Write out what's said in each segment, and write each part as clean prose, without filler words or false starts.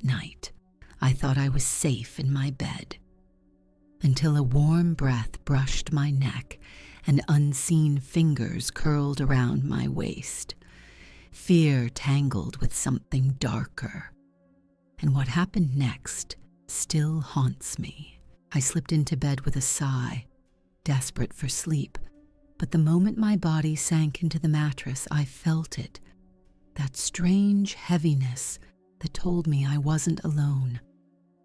night, I thought I was safe in my bed, until a warm breath brushed my neck and unseen fingers curled around my waist. Fear tangled with something darker. And what happened next still haunts me. I slipped into bed with a sigh, desperate for sleep, but the moment my body sank into the mattress, I felt it, that strange heaviness that told me I wasn't alone.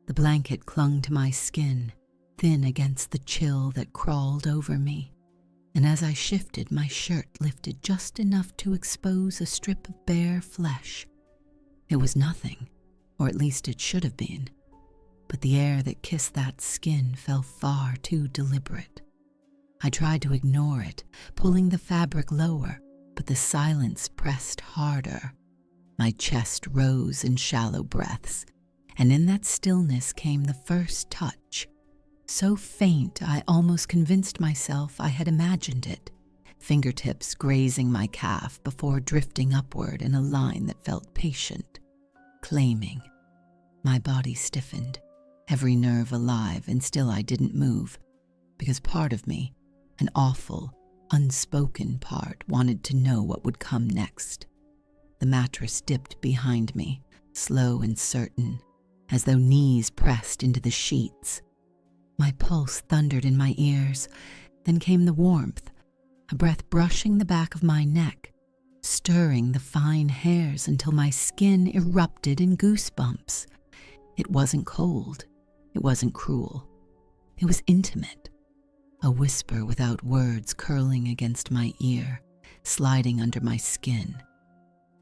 The blanket clung to my skin, thin against the chill that crawled over me, and as I shifted, my shirt lifted just enough to expose a strip of bare flesh. It was nothing, or at least it should have been, but the air that kissed that skin felt far too deliberate. I tried to ignore it, pulling the fabric lower, but the silence pressed harder. My chest rose in shallow breaths, and in that stillness came the first touch, so faint I almost convinced myself I had imagined it, fingertips grazing my calf before drifting upward in a line that felt patient, claiming. My body stiffened, every nerve alive, and still I didn't move, because part of me, an awful, unspoken part, wanted to know what would come next. The mattress dipped behind me, slow and certain, as though knees pressed into the sheets. My pulse thundered in my ears, then came the warmth, a breath brushing the back of my neck, stirring the fine hairs until my skin erupted in goosebumps. It wasn't cold, it wasn't cruel, it was intimate. A whisper without words curling against my ear, sliding under my skin.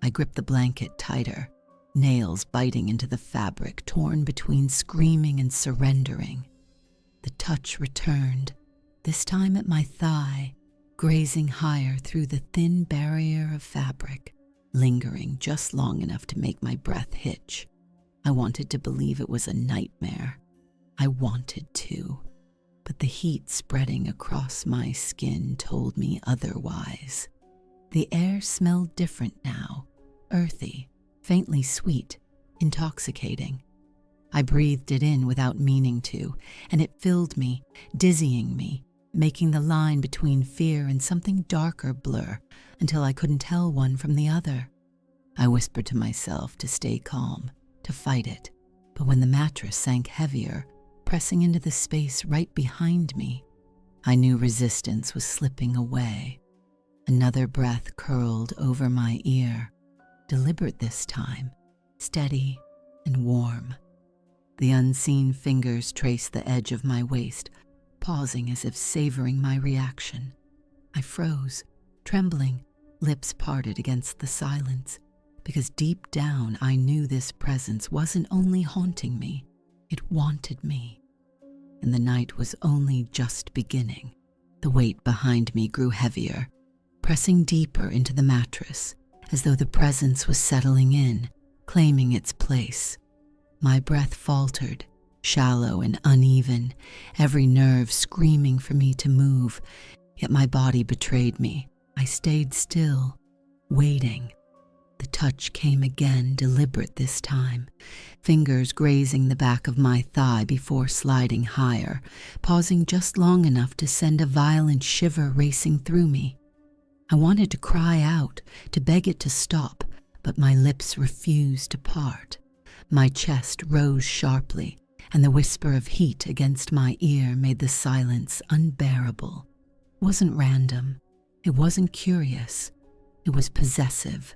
I gripped the blanket tighter, nails biting into the fabric, torn between screaming and surrendering. The touch returned, this time at my thigh, grazing higher through the thin barrier of fabric, lingering just long enough to make my breath hitch. I wanted to believe it was a nightmare. I wanted to, but the heat spreading across my skin told me otherwise. The air smelled different now, earthy, faintly sweet, intoxicating. I breathed it in without meaning to, and it filled me, dizzying me, making the line between fear and something darker blur until I couldn't tell one from the other. I whispered to myself to stay calm, to fight it, but when the mattress sank heavier, pressing into the space right behind me, I knew resistance was slipping away. Another breath curled over my ear, deliberate this time, steady and warm. The unseen fingers traced the edge of my waist, pausing as if savoring my reaction. I froze, trembling, lips parted against the silence, because deep down I knew this presence wasn't only haunting me, it wanted me. And the night was only just beginning. The weight behind me grew heavier, pressing deeper into the mattress, as though the presence was settling in, claiming its place. My breath faltered, shallow and uneven, every nerve screaming for me to move, yet my body betrayed me. I stayed still, waiting. The touch came again, deliberate this time, fingers grazing the back of my thigh before sliding higher, pausing just long enough to send a violent shiver racing through me. I wanted to cry out, to beg it to stop, but my lips refused to part. My chest rose sharply, and the whisper of heat against my ear made the silence unbearable. It wasn't random. It wasn't curious. It was possessive.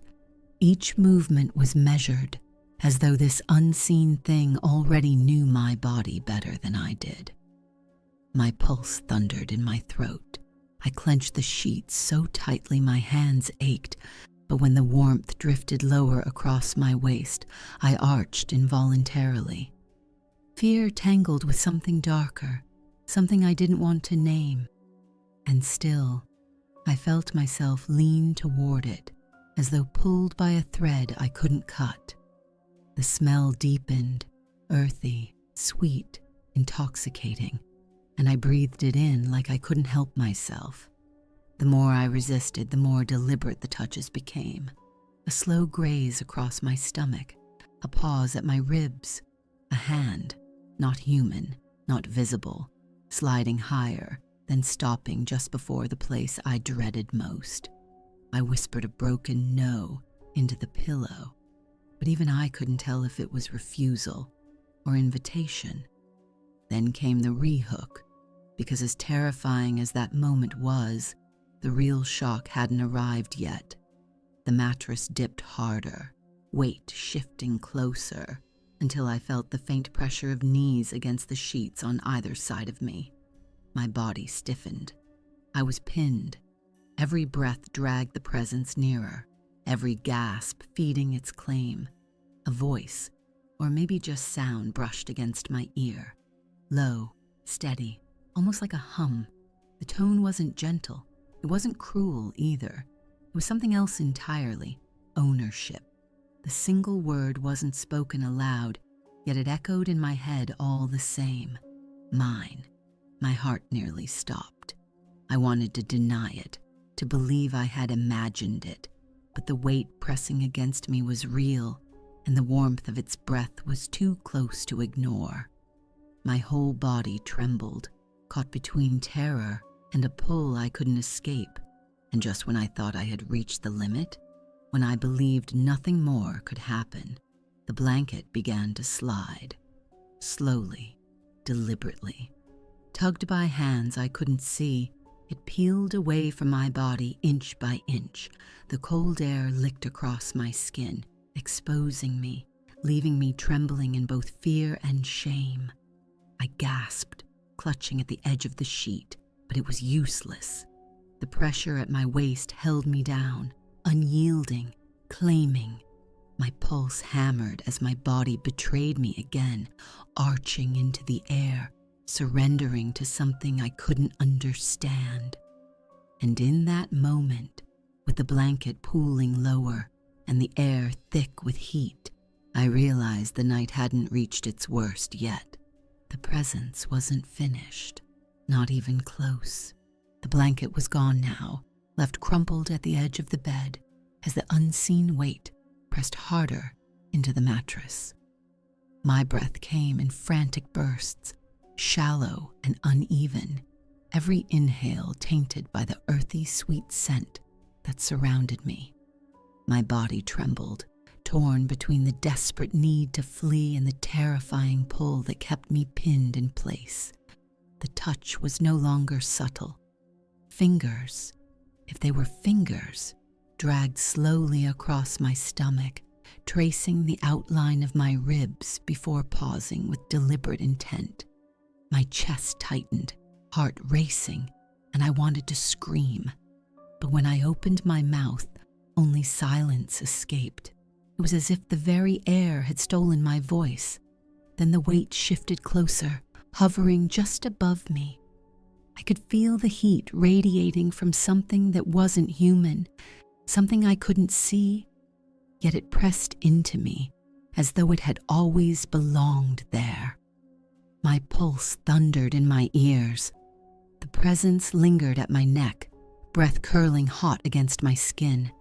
Each movement was measured, as though this unseen thing already knew my body better than I did. My pulse thundered in my throat. I clenched the sheets so tightly my hands ached, but when the warmth drifted lower across my waist, I arched involuntarily. Fear tangled with something darker, something I didn't want to name. And still, I felt myself lean toward it, as though pulled by a thread I couldn't cut. The smell deepened, earthy, sweet, intoxicating, and I breathed it in like I couldn't help myself. The more I resisted, the more deliberate the touches became. A slow graze across my stomach, A pause at my ribs, a hand, not human, not visible, sliding higher, then stopping just before the place I dreaded most. I whispered a broken no into the pillow, but even I couldn't tell if it was refusal or invitation. Then came the rehook, because as terrifying as that moment was, the real shock hadn't arrived yet. The mattress dipped harder, weight shifting closer, until I felt the faint pressure of knees against the sheets on either side of me. My body stiffened. I was pinned. Every breath dragged the presence nearer, every gasp feeding its claim. A voice, or maybe just sound, brushed against my ear. Low, steady, almost like a hum. The tone wasn't gentle. It wasn't cruel either. It was something else entirely. Ownership. The single word wasn't spoken aloud, yet it echoed in my head all the same. Mine. My heart nearly stopped. I wanted to deny it, to believe I had imagined it, but the weight pressing against me was real, and the warmth of its breath was too close to ignore. My whole body trembled, caught between terror and a pull I couldn't escape, and just when I thought I had reached the limit, when I believed nothing more could happen, the blanket began to slide. Slowly, deliberately. Tugged by hands I couldn't see, it peeled away from my body inch by inch. The cold air licked across my skin, exposing me, leaving me trembling in both fear and shame. I gasped, clutching at the edge of the sheet, but it was useless. The pressure at my waist held me down, unyielding, claiming. My pulse hammered as my body betrayed me again, arching into the air, surrendering to something I couldn't understand. And in that moment, with the blanket pooling lower and the air thick with heat, I realized the night hadn't reached its worst yet. The presence wasn't finished, not even close. The blanket was gone now, left crumpled at the edge of the bed as the unseen weight pressed harder into the mattress. My breath came in frantic bursts, shallow and uneven, every inhale tainted by the earthy sweet scent that surrounded me. My body trembled, torn between the desperate need to flee and the terrifying pull that kept me pinned in place. The touch was no longer subtle. Fingers, if they were fingers, dragged slowly across my stomach, tracing the outline of my ribs before pausing with deliberate intent. My chest tightened, heart racing, and I wanted to scream. But when I opened my mouth, only silence escaped. It was as if the very air had stolen my voice. Then the weight shifted closer, hovering just above me. I could feel the heat radiating from something that wasn't human, something I couldn't see, yet it pressed into me as though it had always belonged there. My pulse thundered in my ears. The presence lingered at my neck, breath curling hot against my skin.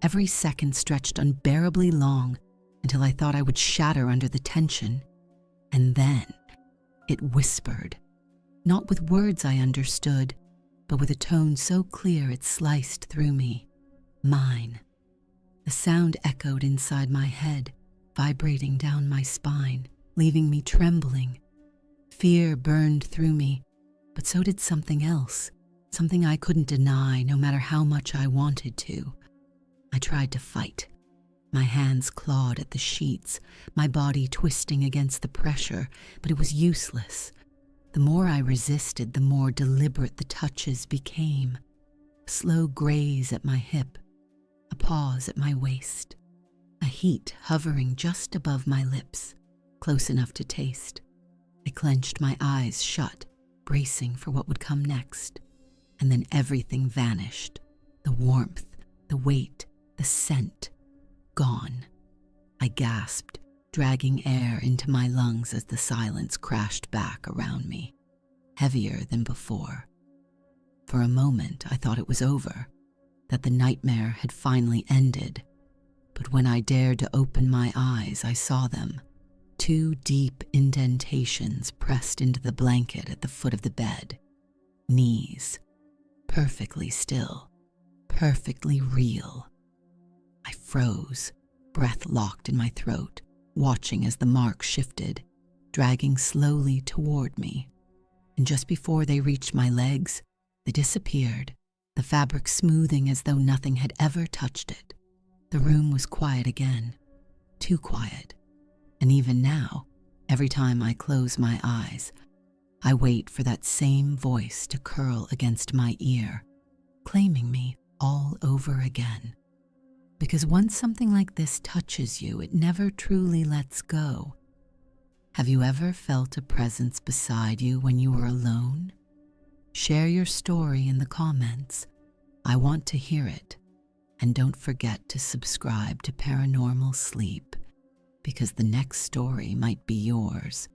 Every second stretched unbearably long until I thought I would shatter under the tension. And then it whispered, not with words I understood, but with a tone so clear it sliced through me. Mine. The sound echoed inside my head, vibrating down my spine, leaving me trembling. Fear burned through me, but so did something else, something I couldn't deny no matter how much I wanted to. I tried to fight. My hands clawed at the sheets, my body twisting against the pressure, but it was useless. The more I resisted, the more deliberate the touches became. A slow graze at my hip, a pause at my waist, a heat hovering just above my lips, close enough to taste. I clenched my eyes shut, bracing for what would come next. And then everything vanished. The warmth, the weight, the scent, gone. I gasped, dragging air into my lungs as the silence crashed back around me, heavier than before. For a moment, I thought it was over, that the nightmare had finally ended. But when I dared to open my eyes, I saw them. 2 deep indentations pressed into the blanket at the foot of the bed. Knees. Perfectly still. Perfectly real. I froze, breath locked in my throat, watching as the mark shifted, dragging slowly toward me. And just before they reached my legs, they disappeared, the fabric smoothing as though nothing had ever touched it. The room was quiet again, too quiet. And even now, every time I close my eyes, I wait for that same voice to curl against my ear, claiming me all over again. Because once something like this touches you, it never truly lets go. Have you ever felt a presence beside you when you were alone? Share your story in the comments. I want to hear it. And don't forget to subscribe to Paranormal Sleep, because the next story might be yours.